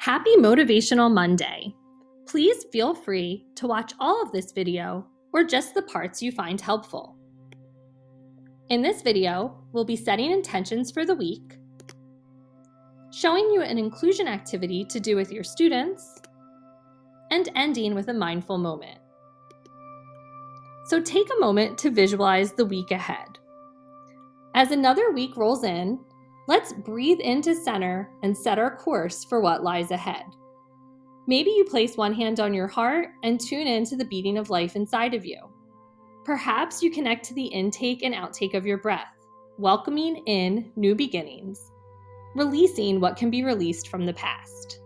Happy Motivational Monday! Please feel free to watch all of this video or just the parts you find helpful. In this video, we'll be setting intentions for the week, showing you an inclusion activity to do with your students, and ending with a mindful moment. So take a moment to visualize the week ahead. As another week rolls in, let's breathe into center and set our course for what lies ahead. Maybe you place one hand on your heart and tune into the beating of life inside of you. Perhaps you connect to the intake and outtake of your breath, welcoming in new beginnings, releasing what can be released from the past.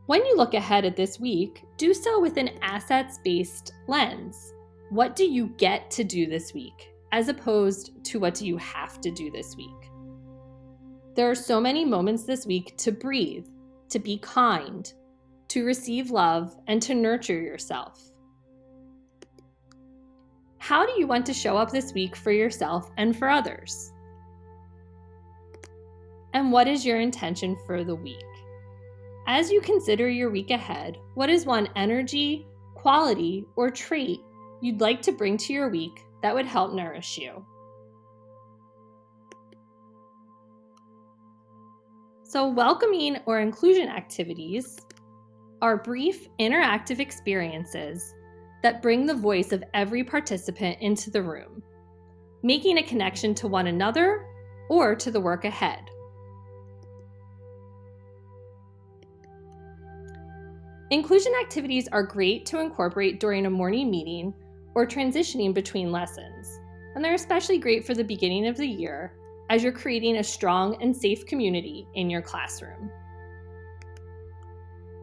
When you look ahead at this week, do so with an assets-based lens. What do you get to do this week, as opposed to what do you have to do this week? There are so many moments this week to breathe, to be kind, to receive love, and to nurture yourself. How do you want to show up this week for yourself and for others? And what is your intention for the week? As you consider your week ahead, what is one energy, quality, or trait you'd like to bring to your week that would help nourish you? So welcoming or inclusion activities are brief, interactive experiences that bring the voice of every participant into the room, making a connection to one another or to the work ahead. Inclusion activities are great to incorporate during a morning meeting or transitioning between lessons, and they're especially great for the beginning of the year as you're creating a strong and safe community in your classroom.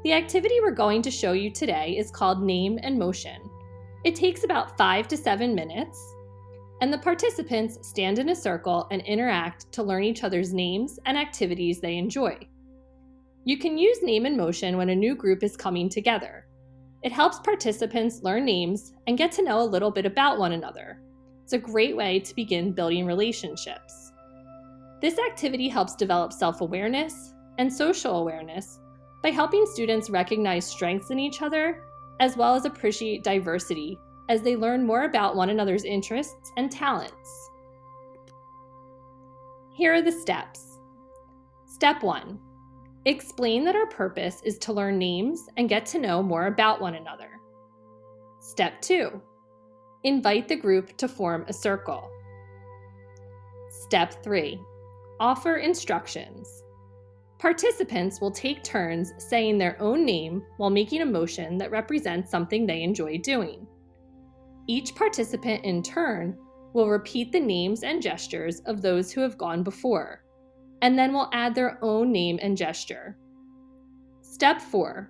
The activity we're going to show you today is called Name and Motion. It takes about 5 to 7 minutes, and the participants stand in a circle and interact to learn each other's names and activities they enjoy. You can use Name and Motion when a new group is coming together. It helps participants learn names and get to know a little bit about one another. It's a great way to begin building relationships. This activity helps develop self-awareness and social awareness by helping students recognize strengths in each other, as well as appreciate diversity as they learn more about one another's interests and talents. Here are the steps. Step 1. Explain that our purpose is to learn names and get to know more about one another. Step 2. Invite the group to form a circle. Step 3. Offer instructions. Participants will take turns saying their own name while making a motion that represents something they enjoy doing. Each participant in turn will repeat the names and gestures of those who have gone before, and then will add their own name and gesture. Step 4.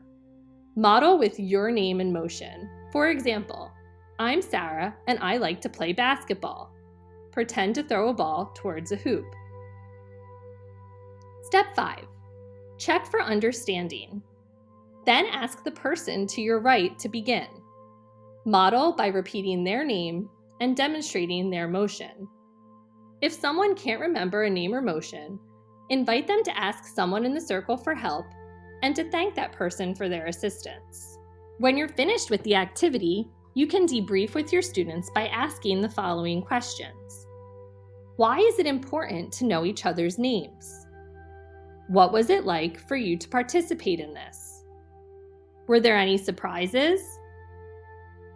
Model with your name and motion. For example, I'm Sarah and I like to play basketball. Pretend to throw a ball towards a hoop. Step 5. Check for understanding. Then ask the person to your right to begin. Model by repeating their name and demonstrating their motion. If someone can't remember a name or motion, invite them to ask someone in the circle for help and to thank that person for their assistance. When you're finished with the activity, you can debrief with your students by asking the following questions. Why is it important to know each other's names? What was it like for you to participate in this? Were there any surprises?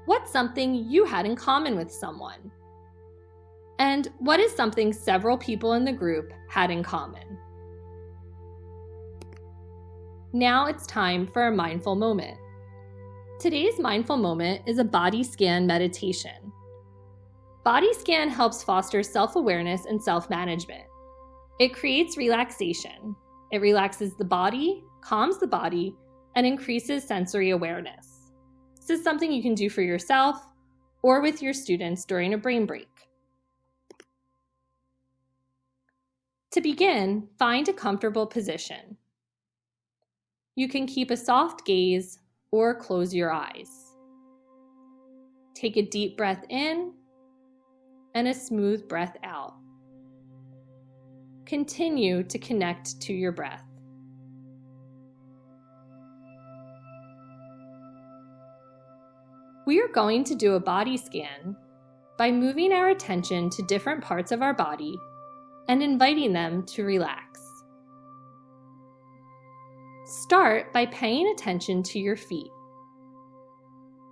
What's something you had in common with someone? And what is something several people in the group had in common? Now it's time for a mindful moment. Today's mindful moment is a body scan meditation. Body scan helps foster self-awareness and self-management. It creates relaxation. It relaxes the body, calms the body, and increases sensory awareness. This is something you can do for yourself or with your students during a brain break. To begin, find a comfortable position. You can keep a soft gaze or close your eyes. Take a deep breath in and a smooth breath out. Continue to connect to your breath. We are going to do a body scan by moving our attention to different parts of our body and inviting them to relax. Start by paying attention to your feet.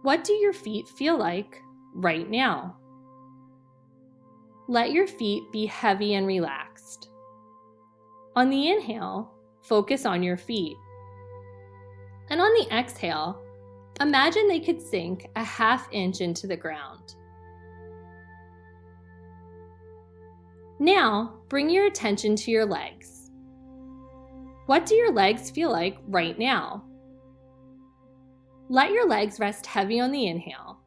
What do your feet feel like right now? Let your feet be heavy and relaxed. On the inhale, focus on your feet. And on the exhale, imagine they could sink a ½ inch into the ground. Now, bring your attention to your legs. What do your legs feel like right now? Let your legs rest heavy on the inhale.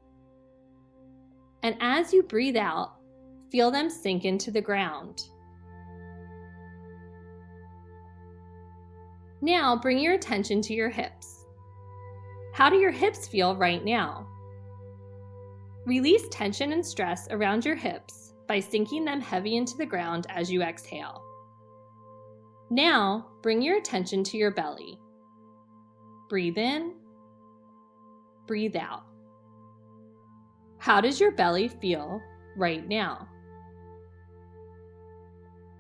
And as you breathe out, feel them sink into the ground. Now, bring your attention to your hips. How do your hips feel right now? Release tension and stress around your hips by sinking them heavy into the ground as you exhale. Now, bring your attention to your belly. Breathe in, breathe out. How does your belly feel right now?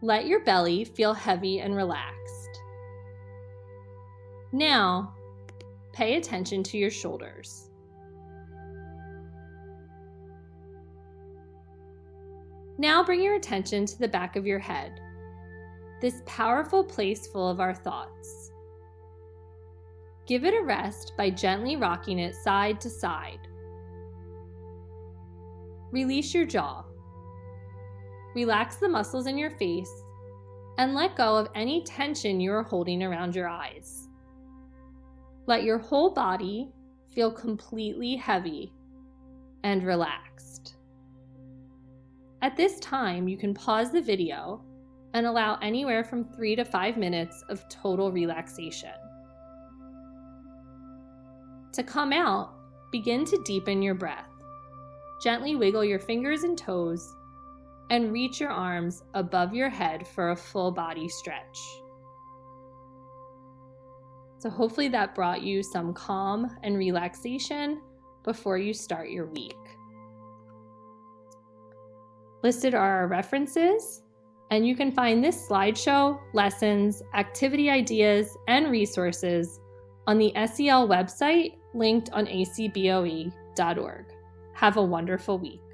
Let your belly feel heavy and relaxed. Now, pay attention to your shoulders. Now bring your attention to the back of your head, this powerful place full of our thoughts. Give it a rest by gently rocking it side to side. Release your jaw. Relax the muscles in your face and let go of any tension you are holding around your eyes. Let your whole body feel completely heavy and relaxed. At this time, you can pause the video and allow anywhere from 3 to 5 minutes of total relaxation. To come out, begin to deepen your breath. Gently wiggle your fingers and toes and reach your arms above your head for a full body stretch. So hopefully that brought you some calm and relaxation before you start your week. Listed are our references, and you can find this slideshow, lessons, activity ideas, and resources on the SEL website linked on acboe.org. Have a wonderful week.